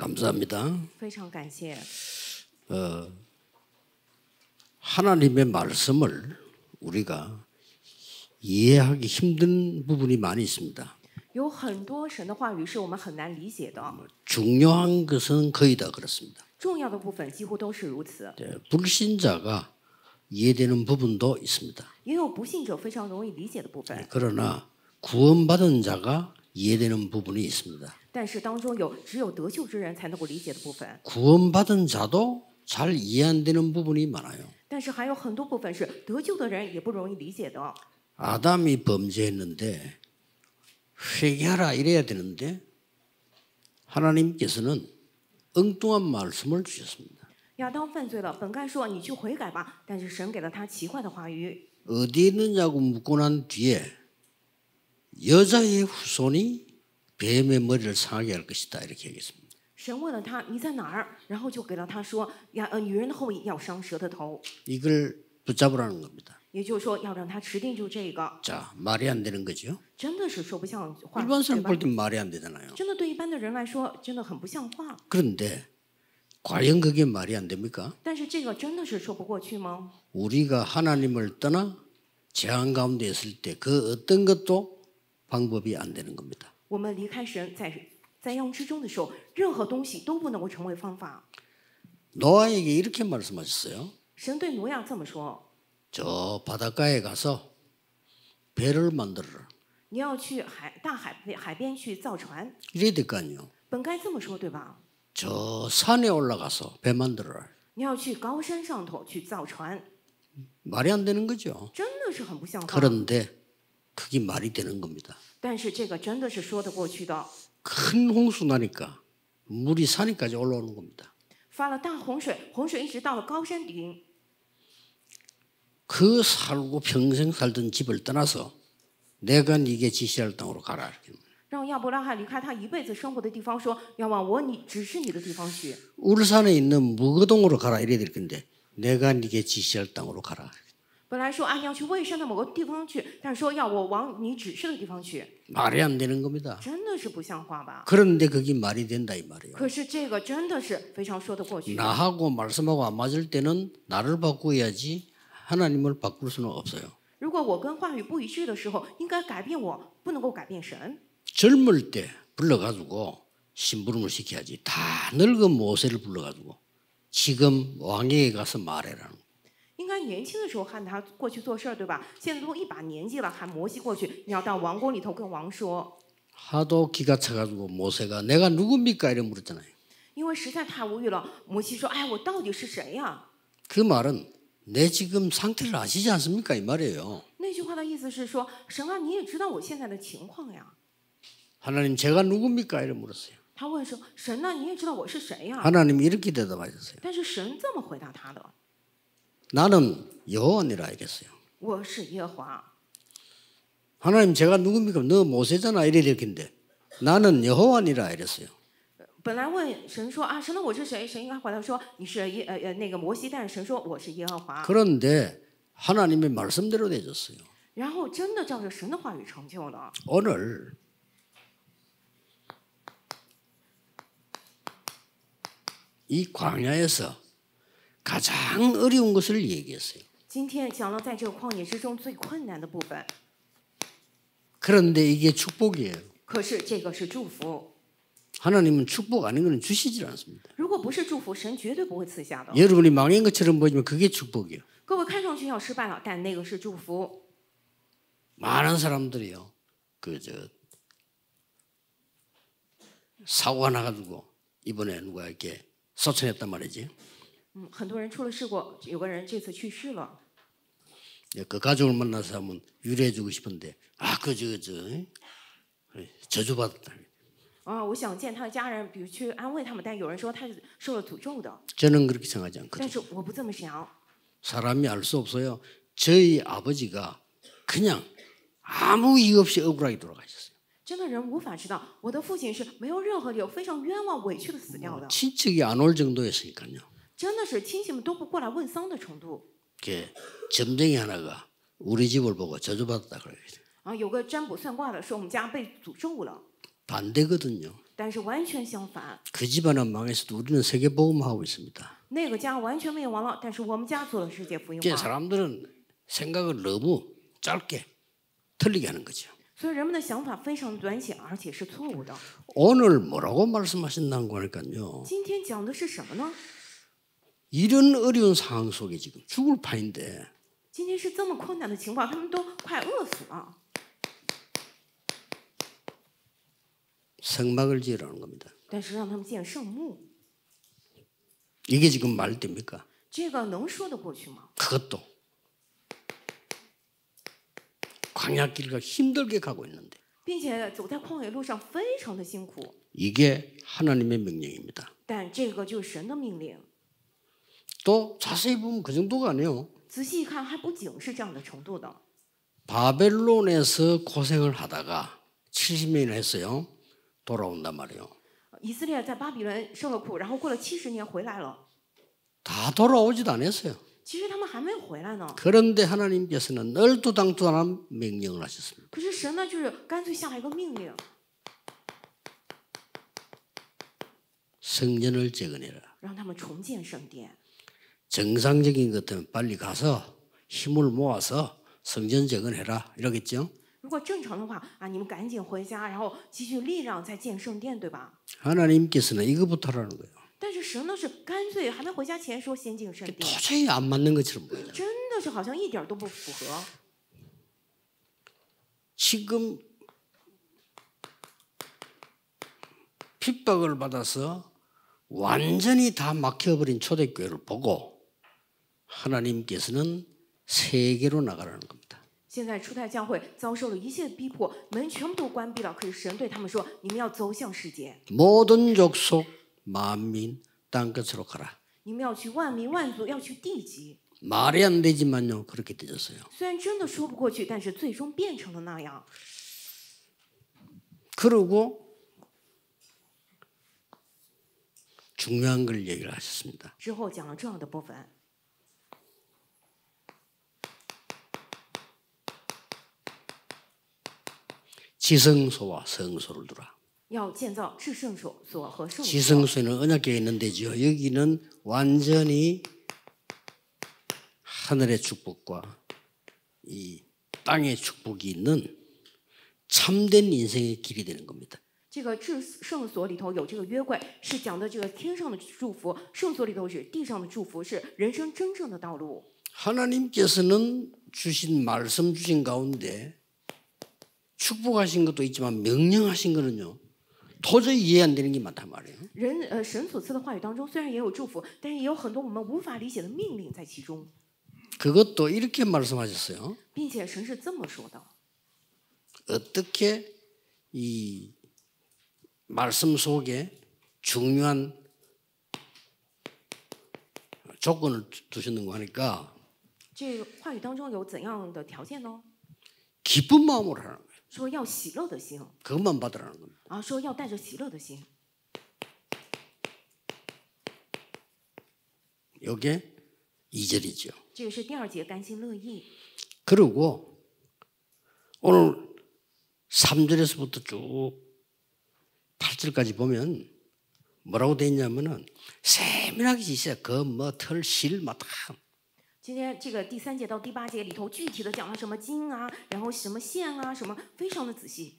감사합니다. 非常感谢。 하나님의 말씀을 우리가 이해하기 힘든 부분이 많이 있습니다. 有很多神的话语是我们很难理解的， 중요한 것은 거의 다 그렇습니다. 重要的部分几乎都是如此。 불신자가 이해되는 부분도 있습니다. 也有不信者非常容易理解的部分， 그러나 구원받은 자가 이해되는 부분이 있습니다. 但是当中只有得救之人才能够理解的部分， 구원받은 자도 잘 이해 안 되는 부분이 많아요. 但是还有很多部分是得救的人也不容易理解的。 아담이 범죄했는데 회개하라 이래야 되는데 하나님께서는 엉뚱한 말씀을 주셨습니다. 亚当犯罪了，本该说你去悔改吧，但是神给了他奇怪的话语。 어디에 있느냐고 묻고 난 뒤에 여자의 후손이 뱀의 머리를 상하게 할 것이다 이렇게 얘기했습니다. 神问了他你在哪儿，然后就给了他说女人的后裔要伤蛇的头， 이걸 붙잡으라는 겁니다. 也就是说要让他持定住这个， 자, 말이 안 되는 거죠. 真的是说不像话， 일반 对 사람 吧？ 볼 땐 말이 안 되잖아요. 真的对一般的人来说，真的很不像话。 그런데 과연 그게 말이 안 됩니까? 但是这个真的是说不过去吗？ 우리가 하나님을 떠나 재앙 가운데 있을 때 그 어떤 것도 방법이 안 되는 겁니다. 我们离开神，在灾殃之中的时候，任何东西都不能够成为方法。 노아에게 이렇게 말씀하셨어요. 神对挪亚这么说 저 바닷가에 가서 배를 만들어라. 你要去海边去造船， 이래야 될 거 아니에요. 本该这么说对吧？ 저 산에 올라가서 배 만들어라. 你要去高山上头去造船， 말이 안 되는 거죠. 真的是很不像话。 그런데 그게 말이 되는 겁니다. 但是这个真的是说得过去的。 큰 홍수 나니까 물이 산에까지 올라오는 겁니다. 发了大洪水，洪水一直到了高山顶， 그 살고 평생 살던 집을 떠나서 내가 네게 지시할 땅으로 가라. 이렇게. 让亚伯拉罕离开他一辈子生活的地方，说要往你指示你的地方去。 울산에 있는 무거동으로 가라 이래야 될 건데 내가 네게 지시할 땅으로 가라. 本来说你要去蔚山的某个地方去，但是说要我往你指示的地方去， 말이 안 되는 겁니다. 真的是不像话吧？ 그런데 그게 말이 된다 이 말이에요. 可是这个真的是非常说得过去的。 나하고 말씀하고 안 맞을 때는 나를 바꾸어야지 하나님을 바꿀 수는 없어요. 如果我跟话语不一致的时候，应该改变我，不能够改变神。 젊을 때 불러가지고 심부름을 시켜야지. 다 늙은 모세를 불러가지고 지금 왕에게 가서 말해라는. 应该年轻的时候喊他过去做事儿，对吧？现在都一把年纪了，喊摩西过去，你要到王宫里头跟王说。 하도 기가 차가지고 모세가 내가 누굽니까 이래 물었잖아요. 因为实在太无语了，摩西说：“哎，我到底是谁呀？” 그 말은 내 지금 상태를 아시지 않습니까 이 말이에요. 那句话的意思是说，神啊，你也知道我现在的情况呀。 하나님 제가 누굽니까 이래 물었어요. 他问说：“神啊，你也知道我是谁呀？” 하나님이 이렇게 대답하셨어요. 但是神这么回答他的：“ 나는 여호와니라 이랬어요. 我是耶和华。 하나님 제가 누굽니까? 너 모세잖아 이래 될 텐데 나는 여호와니라 이랬어요. ”本来问神说：“啊，神啊，我是谁？”神应该回答说：“你是那个摩西。”但是神说：“我是耶和华。” 그런데 하나님의 말씀대로 되졌어요. 然后真的照着神的话语成就了。 오늘 이 광야에서 가장 어려운 것을 얘기했어요. 今天讲了在这个旷野之中最困难的部分， 그런데 이게 축복이에요. 可是这个是祝福。 하나님은 축복 아닌 것은 주시질 않습니다. 如果不是祝福，神绝对不会赐下的。 여러분이 망한 것처럼 보이지만 그게 축복이에요. 各位看上去要失败了，但那个是祝福。 많은 사람들이요. 사고가 나가지고 이번에 누가 이렇게 소천했단 말이지. 很多人出了事故，有个人这次去世了。 그 가족을 만나서 한번 위로해주고 싶은데 저주받았다. 我想见他的家人，比如去安慰他们，但有人说他是受了诅咒的。 저는 그렇게 생각하지 않거든요. 但是我不这么想。 사람이 알 수 없어요. 저희 아버지가 그냥 아무 이유 없이 억울하게 돌아가셨어요. 真的人无法知道，我的父亲是没有任何理由，非常冤枉、委屈的死掉的。 친척이 안 올 정도였으니까요. 真的是亲戚们都不过来问丧的程度。 점쟁이 하나가 우리 집을 보고 저주받았다 그래요. 有个占卜算卦的说我们家被诅咒了。 반대거든요. 但是完全相反， 그 집안은 망했어도 우리는 세계복음하고 있습니다. 那个家完全灭亡了，但是我们家做了世界福音 이게 化。 사람들은 생각을 너무 짧게 틀리게 하는 거죠. 所以人们的想法非常短浅，而且是错误的。 오늘 뭐라고 말씀하신다고 하니까요. 今天讲的是什么呢？ 이런 어려운 상황 속에 지금 죽을 판인데 今天是这么困难的情况，他们都快饿死了， 성막을 지으라는 겁니다. 但是让他们建圣墓， 이게 지금 말 됩니까? 这个能说得过去吗？ 그것도 광야길을 힘들게 가고 있는데 并且走在旷野路上非常的辛苦， 이게 하나님의 명령입니다. 但这个就是神的命令。 또 자세히 보면 그 정도가 아니에요. 仔细一看，还不仅是这样的程度的。 바벨론에서 고생을 하다가 70년이나 했어요. 돌아온단 말이에요. 以色列在巴比伦受了苦，然后过了70年回来了。 다 돌아오지도 않았어요. 其实他们还没回来呢， 그런데 하나님께서는 널뚜당뚜한 명령을 하셨습니다. 可是神呢，就是干脆下了一个命令， 성전을 재건해라. 让他们重建圣殿。 정상적인 것 같으면 빨리 가서 힘을 모아서 성전 재건해라 이러겠죠. 如果正常的话啊，你们赶紧回家，然后积蓄力量再建圣殿，对吧？ 하나님께서는 이거부터 하라는 거예요. 但是神呢是干脆还没回家前说先进圣殿， 도저히 안 맞는 것처럼 보여요. 真的是好像一点都不符合。 지금 핍박을 받아서 완전히 다 막혀버린 초대교회를 보고 하나님께서는 세계로 나가라는 겁니다. 现在初代教会遭受了一切逼迫，门全部都关闭了。可是神对他们说：“你们要走向世界， 모든 족속 만민 땅끝으로 가라. 你们要去万民万族，要去地极。 말이 안 되지만요 그렇게 되졌어요. 虽然真的说不过去，但是最终变成了那样。 그러고 중요한 걸 얘기를 하셨습니다. 之后讲了这样的部分， 지성소와 성소를 두라. 要建造至圣所和圣所。 지성소는 언약궤에 있는 데죠. 여기는 완전히 하늘의 축복과 이 땅의 축복이 있는 참된 인생의 길이 되는 겁니다. 这个至圣所里头有这个约柜，是讲的这个天上的祝福；圣所里头是地上的祝福，是人生真正的道路。 하나님께서는 주신 말씀 주신 가운데 축복하신 것도 있지만 명령하신 거는요 도저히 이해 안 되는 게 많단 말이에요. 神所赐的话语当中，虽然也有祝福，但是也有很多我们无法理解的命令在其中， 그것도 이렇게 말씀하셨어요. 并且神是这么说的： 어떻게 이 말씀 속에 중요한 조건을 두셨는가 하니까 这个话语当中有怎样的条件呢？ 기쁜 마음으로 하라는 거예요. 说要喜乐的心 그것만 받으라는 겁니다. 啊，说要带着喜乐的心。 이게 2절이죠. 这个是第二节，甘心乐意。 그리고 오늘 3절에서부터 쭉 8절까지 보면 뭐라고 돼 있냐면은 세밀하게 있어요. 뭐 털, 실, 막 다. 今天这个第3节到第8节里头，具体的讲了什么经啊，然后什么线啊，什么非常的仔细。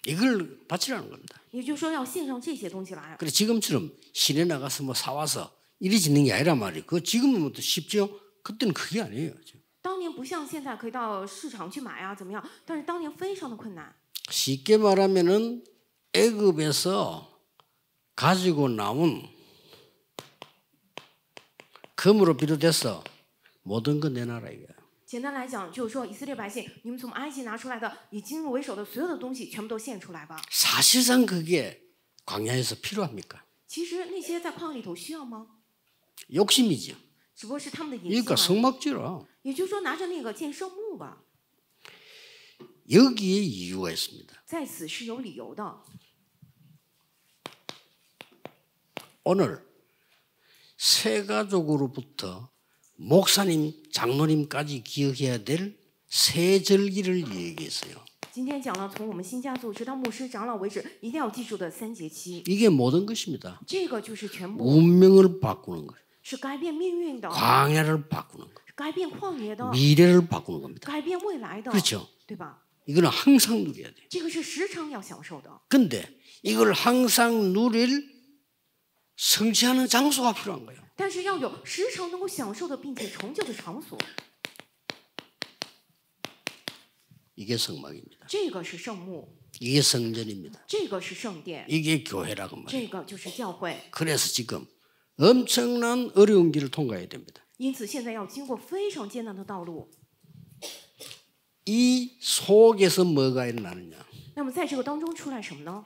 이걸 바치라는 겁니다. 也就是说，要献上这些东西来。 그래 지금처럼 시내 나가서 뭐 사와서 이리 짓는 게 아니란 말이에요. 그거 지금은 뭐 쉽죠? 그때는 그게 아니에요. 当年不像现在可以到市场去买啊，怎么样？但是当年非常的困难。 쉽게 말하면은 애굽에서 가지고 나온 금으로 비롯해서 모든 거 내놔라 이거야. 简单来讲，就是说以色列百姓，你们从埃及拿出来的以金为首的所有的东西，全部都献出来吧。 사실상 그게 광야에서 필요합니까? 其实那些在旷野里头需要吗？ 욕심이죠. 只不过是他们的野 그러니까 心而已。 성막지라. 也就是说，拿着那个建圣墓吧， 여기에 이유가 있습니다. 在此是有理由的。 오늘 새 가족으로부터 목사님, 장로님까지 기억해야 될 새 절기를 얘기했어요. 今天讲了从我们新家族直到牧师长老为止，一定要记住的3节期。 이게 모든 것입니다. 这个就是全部， 운명을 바꾸는 거예요. 是改变命运的， 광야를 바꾸는 거예요. 改变旷野的， 미래를 바꾸는 겁니다. 改变未来的， 그렇죠? 对吧？ 이거는 항상 누려야 돼요. 这个是时常要享受的。 근데 이걸 항상 누릴 성취하는 장소가 필요한 거예요. 但是要有时常能够享受的，并且成就的场所， 이게 성막입니다. 这个是圣幕， 이게 성전입니다. 这个是圣殿， 이게 교회라고 말이에요. 这个就是教会。 그래서 지금 엄청난 어려운 길을 통과해야 됩니다. 因此，现在要经过非常艰难的道路。 이 속에서 뭐가 일어나느냐? 那么，在这个当中出来什么呢？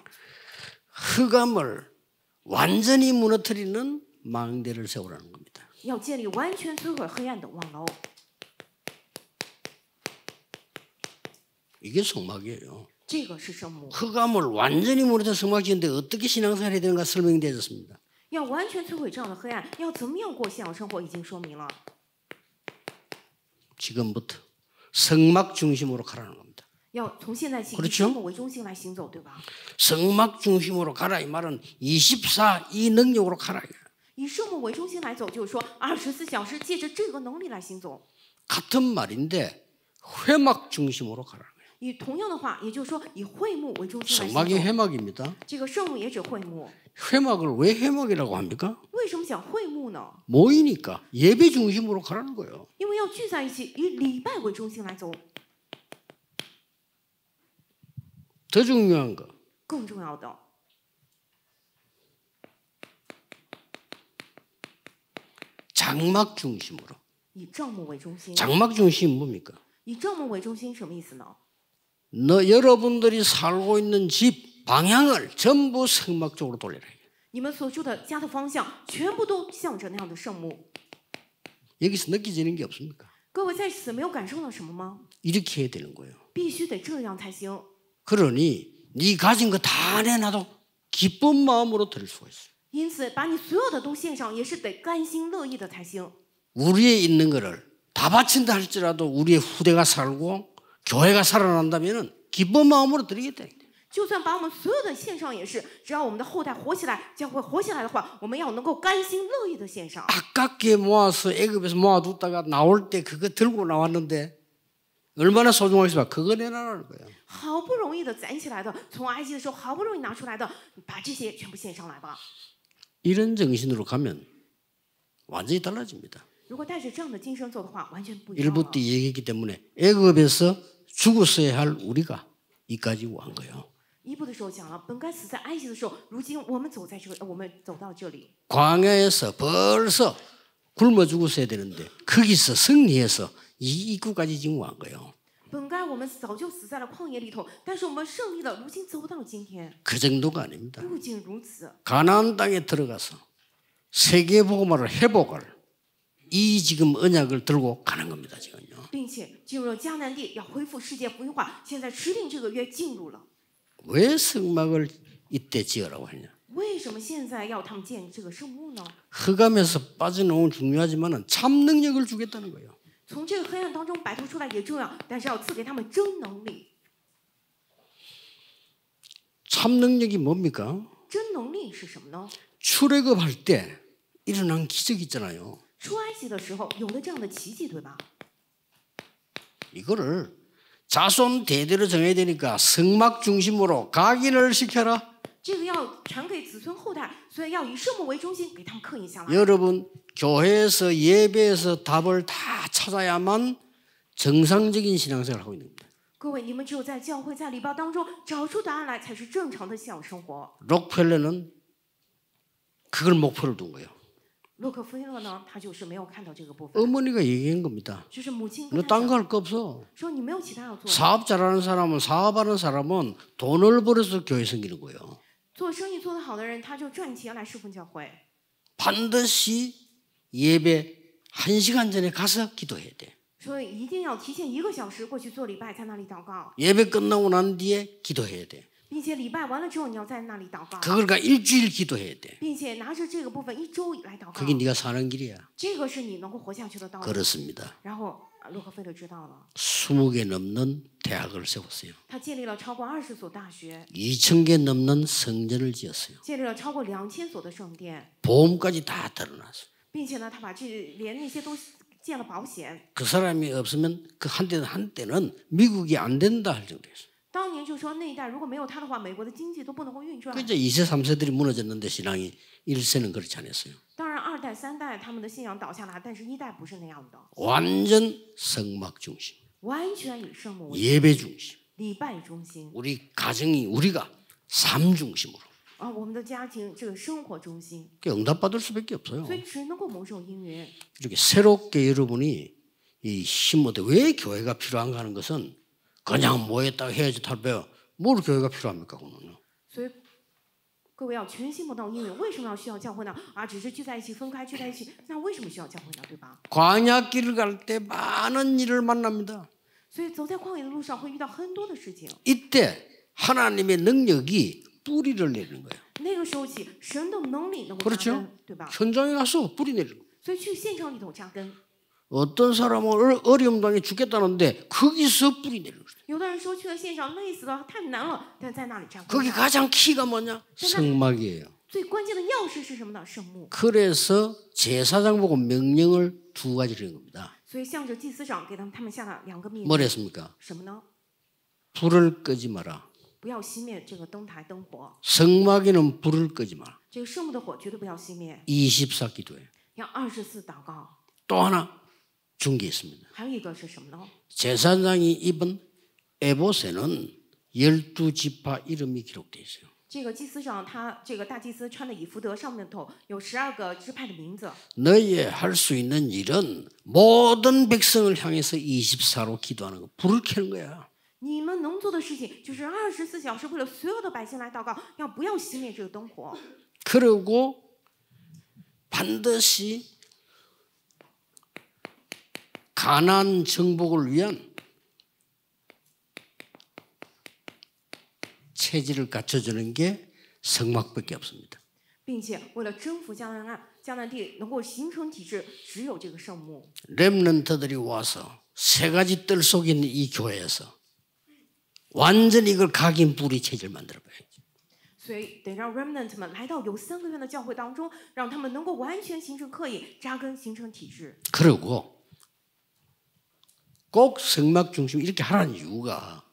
흑암을 완전히 무너뜨리는 망대를 세우라는 겁니다. 要建立完全摧毁黑暗的网楼， 이게 성막이에요. 这个是圣幕。 흑암을 완전히 무너뜨려 성막 지는데 어떻게 신앙생활 해야 되는가 설명되어졌습니다. 要完全摧毁这样的黑暗，要怎么样过信仰生活，已经说明了。 지금부터 성막 중심으로 가라는 겁니다. 要从现在起以 그렇죠 圣幕为中心来行走，对吧？ 성막 중심으로 가라 이 말은 24 이 능력으로 가라. 以圣幕为中心来走，就是说24小时借着这个能力来行走。 같은 말인데 회막 중심으로 가라는 거예요. 以同样的话，也就是说以会幕为中心来 성막이 行走。 회막입니다. 这个圣幕也指会幕。 회막을 왜 회막이라고 합니까? 为什么讲会幕呢？ 모이니까 예배 중심으로 가라는 거예요. 因为要聚在一起，以礼拜为中心来走。 더 중요한 거 更重要的， 장막 중심으로. 以帐幕为中心。 장막 중심이 뭡니까? 以帐幕为中心什么意思呢？ 여러분들이 살고 있는 집 방향을 전부 성막 쪽으로 돌려라. 你们所住的家的方向，全部都向着那样的圣幕。 여기서 느껴지는 게 없습니까? 各位在此没有感受到什么吗？ 이렇게 해야 되는 거예요. 必须得这样才行。 그러니 네 가진 거 다 내놔도 기쁜 마음으로 드릴 수가 있어요. 因此，把你所有的都献上，也是得甘心乐意的才行。 우리의 있는 거를 다 바친다 할지라도 우리의 후대가 살고 교회가 살아난다면 기쁜 마음으로 드리겠다. 就算把我们所有的献上，也是只要我们的后代活起来，教会活起来的话，我们要能够甘心乐意的献上。 아깝게 모아서 애굽에서 모아뒀다가 나올 때 그거 들고 나왔는데 얼마나 소중하겠습니까? 그거 내놔라는 거예요. 好不容易的攒起来的，从埃及的时候好不容易拿出来的，把这些全部献上来吧。 이런 정신으로 가면 완전히 달라집니다. 如果带着这样的精神走的话，完全不一样 일부 了。 때 얘기했기 때문에 애굽에서 죽었어야 할 우리가 이까지 온 거예요. 一部的时候讲了，本该死在埃及的时候，如今我们走在这个，我们走到这里。 광야에서 벌써 굶어 죽었어야 되는데 거기서 승리해서 이 입구까지 지금 온 거예요. 本该我们早就死在了旷野里头，但是我们胜利了，如今走到今天。 그 정도가 아닙니다. 不仅如此， 가나안 땅에 들어가서 세계 복음화를 회복할 이 지금 언약을 들고 가는 겁니다. 지금요. 并且进入了迦南地，要恢复世界福音化。现在持定这个约进入了， 왜 성막을 이때 지으라고 하냐? 为什么现在要他们建这个圣幕呢？ 흑암에서 빠져나오면 중요하지만 참 능력을 주겠다는 거예요. 从这个黑暗当中摆脱出来也重要，但是要赐给他们真能力。 참 능력이 뭡니까? 真能力是什么呢？ 출애굽할 때 일어난 기적 있잖아요. 出埃及的时候有了这样的奇迹，对吧？ 이거를 자손 대대로 정해야 되니까 성막 중심으로 각인을 시켜라. 这个要传给子孙后代，所以要以圣幕为中心，给他们刻印下来。 여러분 교회에서 예배에서 답을 다 찾아야만 정상적인 신앙생활을 하고 있는 겁니다. 各位，你们只有在教会、在礼拜当中找出答案来，才是正常的信仰生活。 록펠러는 그걸 목표를 둔 거예요. 洛克菲勒呢，他就是没有看到这个部分， 어머니가 얘기한 겁니다. 就是母亲 너 跟他 딴 讲 거 할 거 없어. 说你没有其他要做的， 사업 잘하는 사람은 사업하는 사람은 돈을 벌어서 교회 생기는 거예요. 做生意做得好的人，他就赚钱来侍奉教会。 반드시 예배 1시간 전에 가서 기도해야 돼. 所以一定要提前1个小时过去做礼拜，在那里祷告， 예배 끝나고 난 뒤에 기도해야 돼. 并且礼拜完了之后，你要在那里祷告， 그걸 가 일주일 기도해야 돼. 并且拿着这个部分1周来祷告。 그게 네가 사는 길이야. 这个是你能够活下去的道路。 그렇습니다. 然后洛克菲勒知道了， 20개 넘는 대학을 세웠어요. 他建立了超过20所大学， 2,000개 넘는 성전을 지었어요. 建立了超过2000所的圣殿， 보험까지 다 들어놨어요. 并且呢，他把连那些都建了保险。 그 사람이 없으면 그 한때는 미국이 안 된다 할 정도였어요. 当年就说那一代如果没有他的话，美国的经济都不能够运转。 그 이제 2세, 3세들이 무너졌는데 신앙이 1세는 그렇지 않았어요. 当然，2代、3代他们的信仰倒下来，但是1代不是那样的， 완전 성막 중심, 完全以圣母为 예배 중심, 礼拜中心 우리 가정이 우리가 삶 중심으로 啊，我们的家庭这个生活中心， 응답받을 수밖에 없어요. 所以只能够蒙受应允。 이렇게 새롭게 여러분이 이 힘얻어 왜 교회가 필요한가 하는 것은 그냥 모였다가 헤어져 탈배요. 뭘 교회가 필요합니까? 그거는요. 所以各位要全心蒙到应允。为什么要需要教会呢？啊，只是聚在一起，分开聚在一起，那为什么需要教会呢？对吧？ 광야길을 갈 때 많은 일을 만납니다. 所以走在旷野的路上会遇到很多的事情。 이때 하나님의 능력이 뿌리를 내리는 거예요. 那个时候起，神的能力能够扎 그렇죠? 根，对吧？ 현장에 가서 뿌리 내리는 거예요. 所以去现场里头扎根。 어떤 사람은 어려움 당해 죽겠다는데 거기서 뿌리 내리는 거예요. 有的人说去了现场累死了，太难了，但在那里扎根。 거기 가장 키가 뭐냐? 성막이에요. 最关键的钥匙是什么呢？圣幕。 그래서 제사장 보고 명령을 2가지를 한 겁니다. 所以向着祭司长给他们下了2个命令。 뭘 했습니까? 什么呢？ 불을 끄지 마라. 不要熄灭这个灯台灯火， 성막에는 불을 끄지 마라. 这个圣幕的火绝对不要熄灭， 24 기도에. 要24祷告。 또 하나 준 게 있습니다. 还有一个是什么呢？ 제사장이 입은 에봇에는 12지파 이름이 기록되어 있어요. 这个祭司长他这个大祭司穿的以弗德上面头有12个支派的名字。 너희의 할 수 있는 일은 모든 백성을 향해서 24로 기도하는 거. 불을 켜는 거야. 你们能做的事情就是24小时为了所有的百姓来祷告，要不要熄灭这个灯火？ 그리고 반드시 가나안 정복을 위한 체질을 갖춰주는 게 성막밖에 없습니다. 并且为了征服迦南地能够形成体制，只有这个圣幕。 렘넌트들이 와서 3가지 뜰 속에 있는 이 교회에서 완전히 이걸 각인 뿌리 체질 만들어봐야지. 所以得让 remnant 们来到有3个院的教会当中，让他们能够完全形成刻意扎根，形成体制。 그리고 꼭 성막 중심 이렇게 하라는 이유가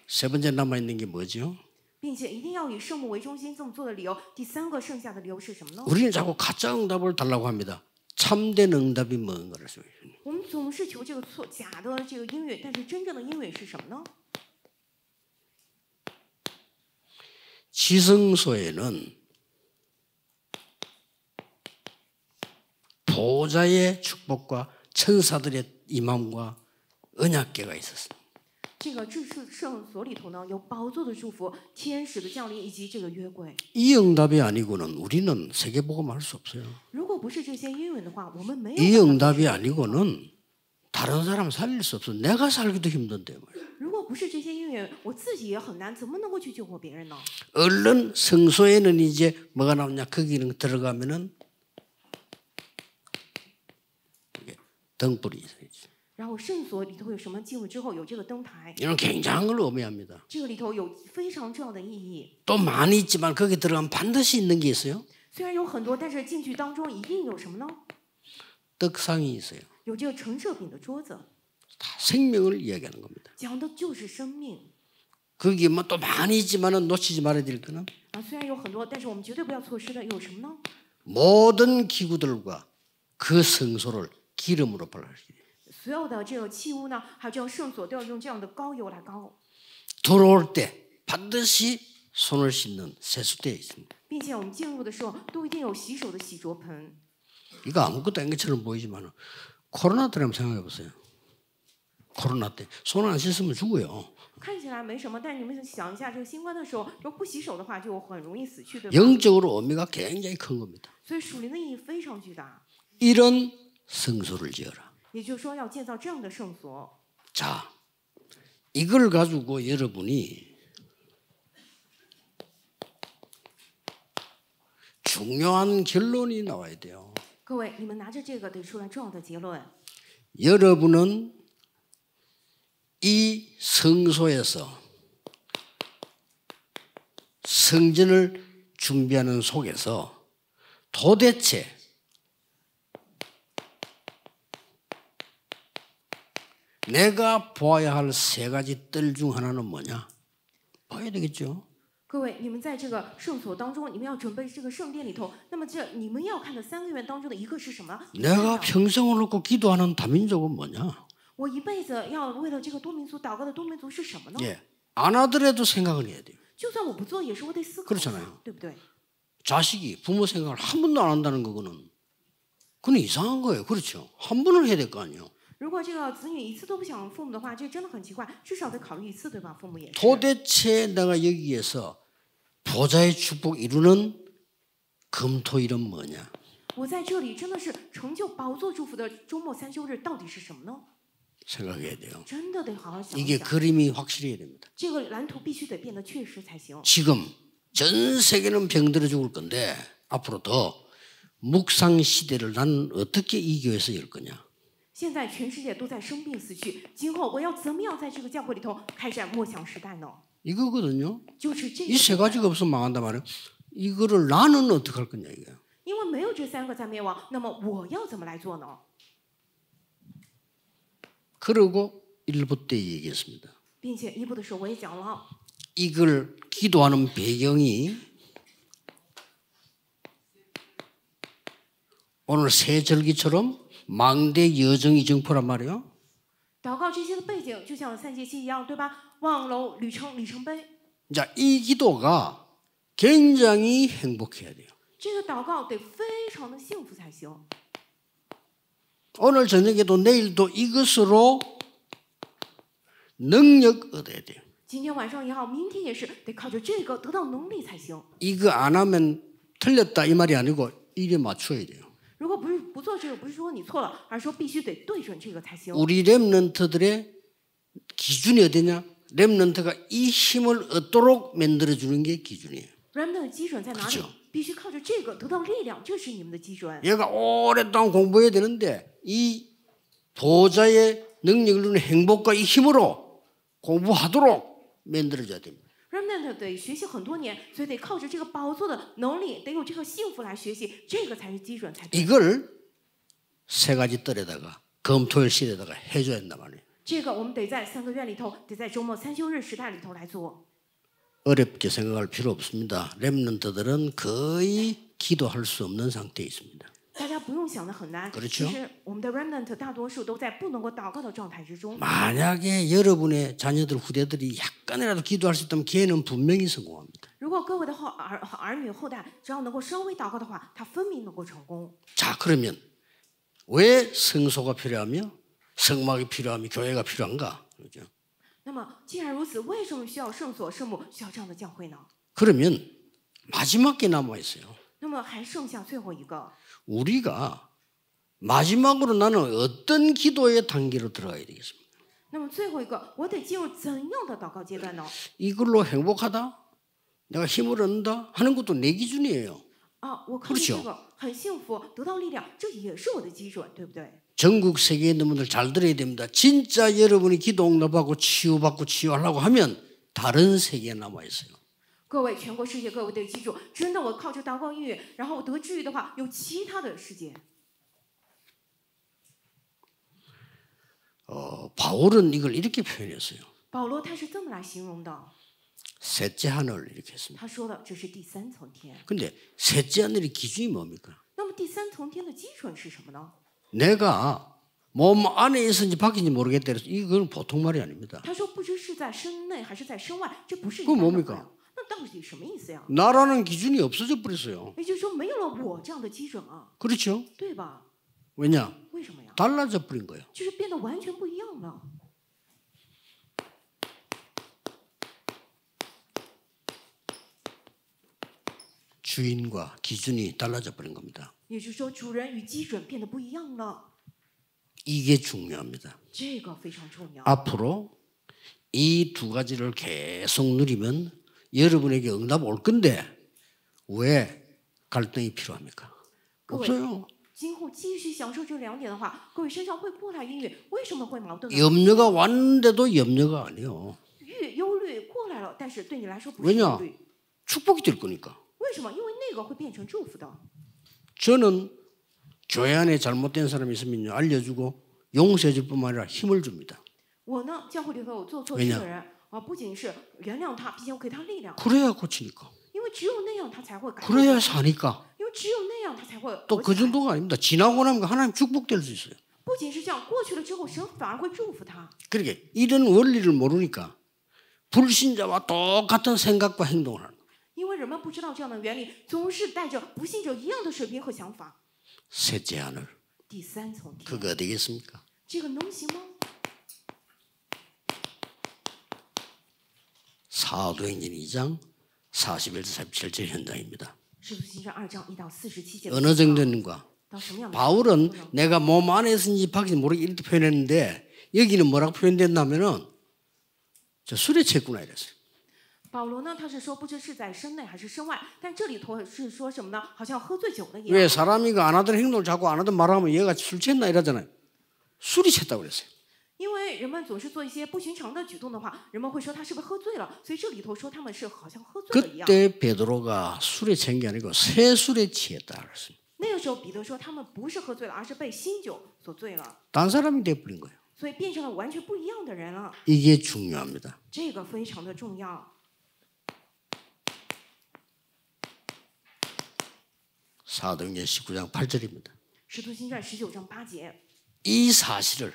3번째 남아있는 게 뭐죠? 并且一定要以圣幕为中心，这么做的理由，第3个剩下的理由是什么呢？ 우리는 자꾸 가짜 응답을 달라고 합니다. 참된 응답이 뭔가를 써요. 我们总是求这个假的这个应允，但是真正的应允是什么呢？ 지성소에는 보좌의 축복과 천사들의 임함과 언약궤가 있었습니다. 这个至圣所里头呢，有宝座的祝福、天使的降临以及这个约柜。 이 응답이 아니고는 우리는 세계복음할 수 없어요. 如果不是这些应允的话，我们没有 이 办法 응답이 아니고는 다른 사람 살릴 수 없어. 내가 살기도 힘든데 말이야. 如果不是这些应允，我自己也很难，怎么能够去救活别人呢？ 얼른 성소에는 이제 뭐가 나오냐? 거기는 들어가면은 이게 등불이 있어요. 然后圣所里头有什么？进入之后有这个灯台， 이런 굉장한 걸 의미합니다. 这个里头有非常重要的意义。 또 많이 있지만 거기 들어가면 반드시 있는 게 있어요. 虽然有很多，但是进去当中一定有什么呢？ 떡상이 있어요. 有这个陈设饼的桌子， 다 생명을 이야기하는 겁니다. 讲的就是生命。 거기 뭐 또 많이 있지만은 놓치지 말아야 될 거는 啊，虽然有很多，但是我们绝对不要错失的有什么呢？ 모든 기구들과 그 성소를 기름으로 발라주기. 所有的这个器物呢，还有这样圣所都要用这样的膏油来膏， 들어올 때 반드시 손을 씻는 세수대에 있습니다. 并且我们进入的时候都一定有洗手的洗濯盆。 이거 아무것도 아닌 것처럼 보이지만 코로나 때를 한번 생각해 보세요. 코로나 때 손 안 씻으면 죽어요. 看起来没什么，但是你们想一下，这个新冠的时候，如果不洗手的话，就很容易死去，对吧？ 영적으로 의미가 굉장히 큰 겁니다. 所以属灵的意义非常巨大。 이런 성소를 지어라. 也就是说，要建造这样的圣所。 자, 이걸 가지고 여러분이 중요한 결론이 나와야 돼요. 各位，你们拿着这个得出来重要的结论。 여러분은 이 성소에서 성전을 준비하는 속에서 도대체 내가 보아야 할 세 가지 뜰 중 하나는 뭐냐? 봐야 되겠죠. 各位，你们在这个圣所当中，你们要准备这个圣殿里头，那么你们要看的3个愿当中的一个是什么？ 내가 평생을 놓고 기도하는 다민족은 뭐냐? 我一辈子要为了这个多民族祷告的多民族是什么呢？ 예, 안 하더라도 생각을 해야 돼요. 就算我不做，也是我得思考， 그렇잖아요. 对不对？ 자식이 부모 생각을 한 번도 안 한다는 거는 그건 이상한 거예요. 그렇죠? 한 번은 해야 될 거 아니에요. 如果这个子女一次都不想父母的话，这真的很奇怪，至少得考虑一次，对吧？父母也是。 도대체 내가 여기에서 보좌의 축복 이루는 금토일은 뭐냐? 我在这里真的是成就宝座祝福的周末3休日到底是什么呢？ 생각해야 돼요. 真的得好好想一 이게 想， 그림이 확실해야 됩니다. 这个蓝图必须得变得确实才行。 지금 전 세계는 병들어 죽을 건데 앞으로 더 묵상 시대를 나는 어떻게 이 교회에서 열 거냐? 现在全世界都在生病死去，今后我要怎么样在这个教会里头开展默想时代呢？ 이거거든요. 就是这 이 세 个， 가지가 없으면 망한단 말이에요. 이거를 나는 어떻게 할 거냐 이거예요. 因为没有这3个在灭亡，那么我要怎么来做呢？ 그러고 일부 때 얘기했습니다. 并且一部的时候我也讲了， 이걸 기도하는 배경이 오늘 새절기처럼 망대 여정이 정포란 말이에요. 祷告这些的背景就像3节期一样，对吧？望楼旅程里程碑， 자, 이 기도가 굉장히 행복해야 돼요. 这个祷告得非常的幸福才行。 오늘 저녁에도 내일도 이것으로 능력 얻어야 돼요. 今天晚上也好，明天也是得靠着这个得到能力才行。 이거 안 하면 틀렸다 이 말이 아니고 일에 맞춰야 돼요. 如果不做这个，不是说你错了，而是说必须得对准这个才行。 우리 렘넌트들의 기준이 어디냐? 렘넌트가 이 힘을 얻도록 만들어주는 게 기준이에요. remnant 的基准在哪里 그렇죠 ？必须靠着这个得到力量，这是你们的基准。 얘가 오랫동안 공부해야 되는데 이 보좌의 능력을 누리는 행복과 이 힘으로 공부하도록 만들어줘야 됩니다. remnant 得学习很多年，所以得靠着这个宝座的能力，得有这个幸福来学习，这个才是基准才对。 이걸 세 가지 뜰에다가 금토일 시대에다가 해줘야 한단 말이에요. 这个我们得在3个月里头，得在周末3休日时代里头来做。 어렵게 생각할 필요 없습니다. 렘넌트들은 거의 기도할 수 없는 상태에 있습니다. 大家不用想得很难， 그렇죠 其实我们的 remnant 大多数都在不能够祷告的状态之中。 만약에 여러분의 자녀들 후대들이 약간이라도 기도할 수 있다면 걔는 분명히 성공합니다. 如果各位的儿女后代只要能够稍微祷告的话，他分明能够成功。 자, 그러면 왜 성소가 필요하며 성막이 필요하며 교회가 필요한가? 그렇죠? 那么既然如此，为什么需要圣所、圣母，需要这样的教会呢？ 그러면 마지막 게 남아 있어요. 那么还剩下最后一个， 우리가 마지막으로 나는 어떤 기도의 단계로 들어가야 되겠습니까? 那么最后一个，我得进入怎样的祷告阶段呢？ 이걸로 행복하다? 내가 힘을 얻는다? 하는 것도 내 기준이에요. 啊，我靠着这个很幸福，得到力量，这也是我的基准，对不对？ 전국 세계에 있는 분들 잘 들어야 됩니다. 진짜 여러분이 기도 응답하고 치유받고 치유하려고 하면 다른 세계에 남아 있어요. 各位，全国世界各位得记住，真的，我靠着祷告应允，然后我得治愈的话，有其他的世界。 바울은 이걸 이렇게 표현했어요. 保罗他是这么来形容的， 셋째 하늘 이렇게 했습니다. 他说的这是第3层天。 근데 셋째 하늘의 기준이 뭡니까? 那么第3层天的基准是什么呢？ 내가 몸 안에 있는지 밖인지 모르겠다 그래서 이건 보통 말이 아닙니다. 他说不知是在身内还是在身外，这不是一 그건 般的 뭡니까 话。那到底什么意思呀？ 나라는 기준이 없어져 버렸어요. 也就是说，没有了我这样的基准啊， 그렇죠? 对吧？ 왜냐? 为什么呀？ 달라져 버린 거예요. 就是变得完全不一样了。 주인과 기준이 달라져 버린 겁니다. 也就是说，主人与基准变得不一样了， 이게 중요합니다. 这个非常重要。 앞으로 이 두 가지를 계속 누리면 여러분에게 응답 올 건데 왜 갈등이 필요합니까? 그거예요. 없어요. 今后继续享受这2点的话，各位身上会过来阴郁，为什么会矛盾呢？ 염려가 왔는데도 염려가 아니요. 忧虑过来了，但是对你来说不是 왜냐? 忧虑， 축복이 될 거니까. 为什么？因为那个会变成祝福的。 저는 교회 안에 잘못된 사람이 있으면 알려주고 용서해 줄 뿐만 아니라 힘을 줍니다. 我呢，教会里头有做错事的人啊，不仅是原谅他，并且给他力量， 그래야 고치니까. 因为只有那样他才会改变， 그래야 사니까. 因为只有那样他才会 또 活 그 起来。 정도가 아닙니다. 지나고 나면 하나님 축복될 수 있어요. 不仅是这样，过去了之后，神反而会祝福他。 그러니까 이런 원리를 모르니까 불신자와 똑같은 생각과 행동을 하는 거예요. 因为人们不知道这样的原理，总是带着不信者一样的水平和想法。 셋째 하늘. 第3层天， 그거 되겠습니까? 这个能行吗？ 사도행전 2장 41절 47절 현장입니다. 使徒行传2章1到47节。 어느 정도인가? 到什么样的？ 바울은 내가 몸 안에 있는지 밖인지 모르게 이렇게 표현했는데 여기는 뭐라고 표현됐냐면은 저 술에 취했구나 이랬어요. 保罗呢，他是说不知是在身内还是身外，但这里头是说什么呢？好像喝醉酒了一 왜 样。 사람이 그 안 하던 행동을 자꾸 안 하던 말하면 얘가 술 취했나 이러잖아요. 술이 취했다고 그랬어요. 因为人们总是做一些不寻常的举动的话，人们会说他是不是喝醉了？所以这里头说他们是好像喝醉了一样。 그때 베드로가 술에 취한 게 아니고 새 술에 취했다 그랬어요. 那个时候彼得说他们不是喝醉了，而是被新酒所醉了， 딴 사람이 돼버린 거예요. 所以变成了完全不一样的人了。 이게 중요합니다. 这个非常的重要。 사도행전 19장 8절입니다. 使徒行传19章8节， 이 사실을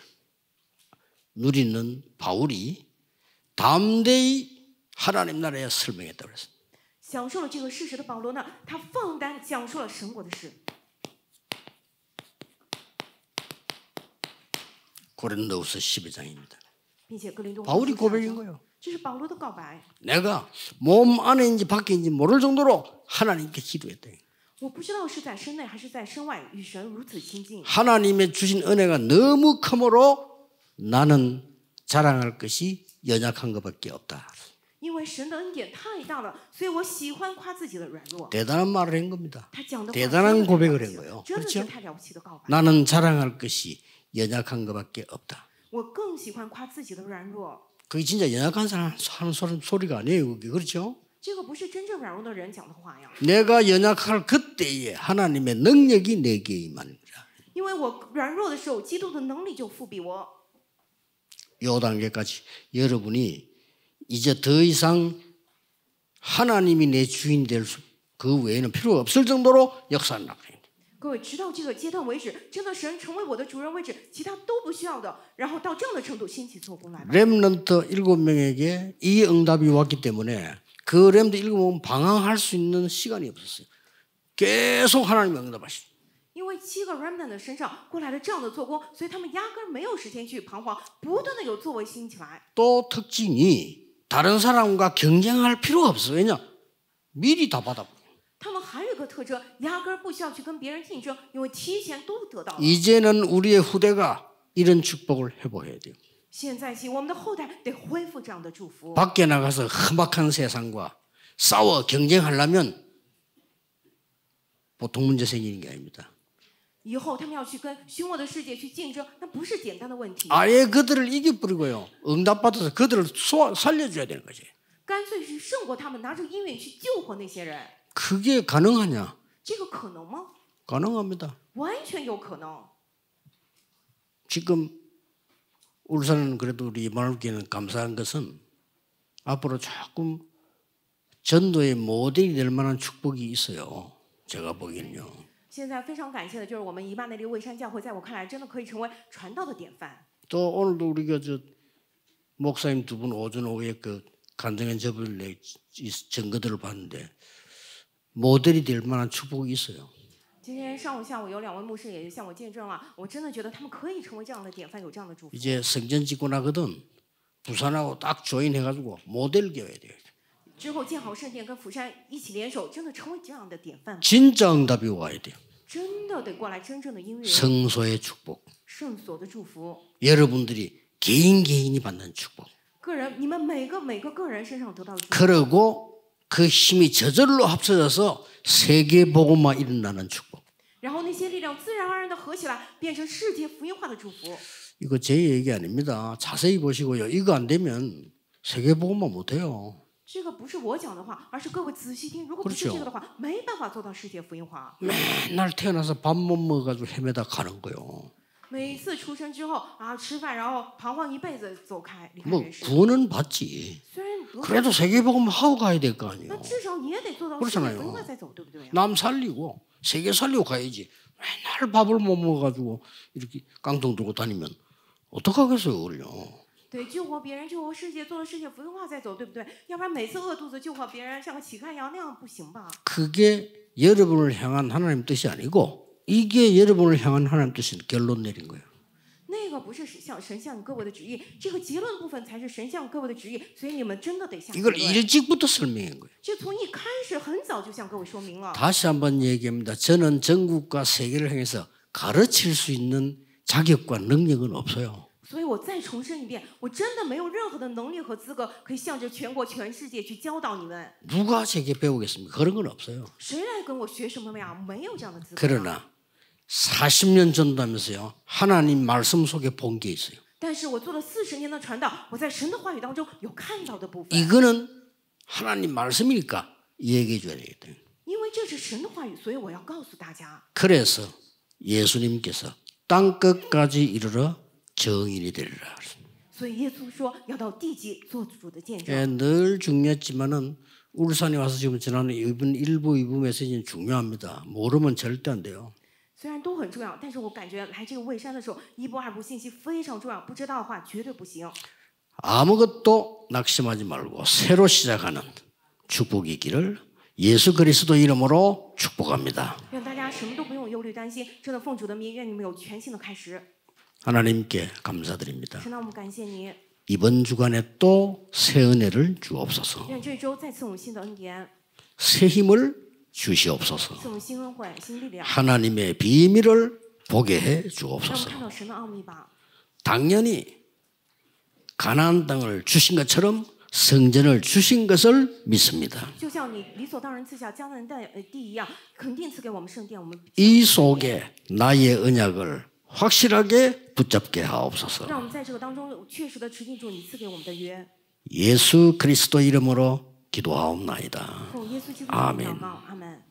누리는 바울이 담대히 하나님 나라에 설명했다고 그랬어요. 享受了这个事实的保罗呢，他放胆讲述了神国的事。 고린도후서 12장입니다. 并且哥林多 바울이 后书 고백인 12章 거예요. 这是保罗的告白。 내가 몸 안에인지 밖에인지 모를 정도로 하나님께 기도했다. 我不知道是在身内还是在身外，与神如此亲近。 하나님의 주신 은혜가 너무 크므로 나는 자랑할 것이 연약한 것밖에 없다. 因为神的恩典太大了，所以我喜欢夸自己的软弱。 대단한 말을 한 겁니다. 他讲的话 대단한 真的太了 고백을 不 한 起了 거예요. 真的是 그렇죠? 太了不起的告白。 나는 자랑할 것이 연약한 것밖에 없다. 我更喜欢夸自己的软弱。 그게 진짜 연약한 사람 하는 소리가 아니에요. 그게 그렇죠? 这个不是真正软弱的人讲的话呀， 내가 연약할 그때에 하나님의 능력이 내게 임하는 거야. 因为我软弱的时候，基督的能力就复庇我。 요 단계까지 여러분이 이제 더 이상 하나님이 내 주인 될 그 외에는 필요가 없을 정도로 역사를 나가요. 各位，直到这个阶段为止，真的神成为我的主人为止，其他都不需要的。然后到这样的程度，兴起做工来吧。 렘넌트 7명에게 이 응답이 왔기 때문에 그 렘넌트 7명은 방황할 수 있는 시간이 없었어요. 계속 하나님이 응답하시죠. 因为7个 remnant 的身上过来了这样的做工，所以他们压根儿没有时间去彷徨，不断的有作为兴起来。 또 특징이 다른 사람과 경쟁할 필요가 없어요. 왜냐? 미리 다 받아버려요. 他们还有一个特征，压根儿不需要去跟别人竞争，因为提前都得到了。 이제는 우리의 후대가 이런 축복을 회복해야 돼요. 现在起，我们的后代得恢复这样的祝福。 밖에 나가서 험악한 세상과 싸워 경쟁하려면 보통 문제 생기는 게 아닙니다. 以后他们要去跟凶恶的世界去竞争，那不是简单的问题， 아예 그들을 이겨버리고요. 응답받아서 그들을 살려줘야 되는 거지. 干脆是胜过他们，拿着音乐去救活那些人。 그게 가능하냐? 这个可能吗？ 가능합니다. 完全有可能。 지금 울산은 그래도 우리 이만울교회는 감사한 것은 앞으로 조금 전도의 모델이 될 만한 축복이 있어요. 제가 보기에는요. 现在非常感谢的就是我们以巴内利蔚山教会，在我看来真的可以成为传道的典范。 또 오늘도 우리가 저 목사님 두 분 오전 오후에 그 간증한 저번에 증거들을 봤는데 모델이 될 만한 축복이 있어요. 今天上午、下午有2位牧师也向我见证了，我真的觉得他们可以成为这样的典范，有这样的祝福。 이제 성전 짓고 나거든 부산하고 딱 조인해가지고 모델 교회 돼요. 之后建好圣殿，跟釜山一起联手，真的成为这样的典范。 진짜 응답이 와야 돼요. 真的得过来真正的音乐， 성소의 축복. 圣所的祝福。 여러분들이 개인이 받는 축복. 个人，你们每个个人身上得到的祝福， 그리고 그 힘이 저절로 합쳐져서 세계 복음화 일어나는 축복. 然后那那些力量自然而然的合起来，变成世界福音化的祝福。 이거 제 얘기 아닙니다. 자세히 보시고요. 이거 안 되면 세계복음만 못해요. 这个不是我讲的话，而是各位仔细听。如果不是这个的话，没办法做到世界福音化。 맨날 태어나서 밥 못 먹어가지고 헤매다 가는 거요. 每次出生之后啊，吃饭然后彷徨一辈子走开，离开 뭐 人世。 구원은 받지. 虽然得， 그래도 세계복음 하고 가야 될 거 那 아니에요. 至少你也得做到世界 그렇잖아요. 福音化再走，对不对呀？ 남 살리고 세계 살리고 가야지. 맨날 밥을 못 먹어가지고 이렇게 깡통 들고 다니면 어떡하겠어요, 그래요. 对，救活别人，救活世界，做了世界福音化再走，对不对？要不然每次饿肚子救活别人，像个乞丐一样，那样不行吧？ 그게 여러분을 향한 하나님 뜻이 아니고 이게 여러분을 향한 하나님 뜻인 결론 내린 거예요. 那个不是神向各位的旨意，这个结论部分才是神向各位的旨意，所以你们真的得下结 이걸 论。 일찍부터 설명한 거예요. 这从一开始很早就向各位说明了。 다시 한번 얘기합니다. 저는 전국과 세계를 향해서 가르칠 수 있는 자격과 능력은 없어요. 所以我再重申一遍，我真的没有任何的能力和资格可以向着全国、全世界去教导你们。 누가 제게 배우겠습니까? 그런 건 없어요. 谁来跟我学什么呀？没有这样的资格。 그러나 40년 전도하면서요. 하나님 말씀 속에 본 게 있어요. 但是我做了40年的传道，我在神的话语当中有看到的部分。 이거는 하나님 말씀이니까 얘기해 줘야 되겠다. 因为这是神的话语，所以我要告诉大家。 그래서 예수님께서 땅 끝까지 이르러 정인이 되리라. 所以耶稣说要到地极做主的见证。 예, 늘 중요했지만은 울산에 와서 지금 지난 이번 1부, 2부 메시지는 중요합니다. 모르면 절대 안 돼요. 虽然都很重要，但是我感觉来这个蔚山的时候，一部、二部信息非常重要，不知道的话绝对不行。 아무것도 낙심하지 말고 새로 시작하는 축복이 있기를 예수 그리스도 이름으로 축복합니다. 愿大家什么都不用忧虑担心，真的奉主的名，愿你们有全新的开始。 하나님께 감사드립니다. 神啊，我们感谢你， 이번 주간에 또 새 은혜를 주옵소서. 愿这周再赐我们新的恩典， 새 힘을 주시옵소서. 赐我们新恩惠、新力量， 하나님의 비밀을 보게 해 让我们 주옵소서. 看到神的奥秘吧。 당연히 가나안 땅을 주신 것처럼 성전을 주신 것을 믿습니다. 就像你理所当然赐下迦南地一样，肯定赐给我们圣殿。我们 이 속에 나의 언약을 확실하게 붙잡게 하옵소서. 让我们在这个当中确实的持定住你赐给我们的约。 예수 그리스도 이름으로 기도하옵나이다. 奉耶稣基督的名 아멘. 祷告，阿门。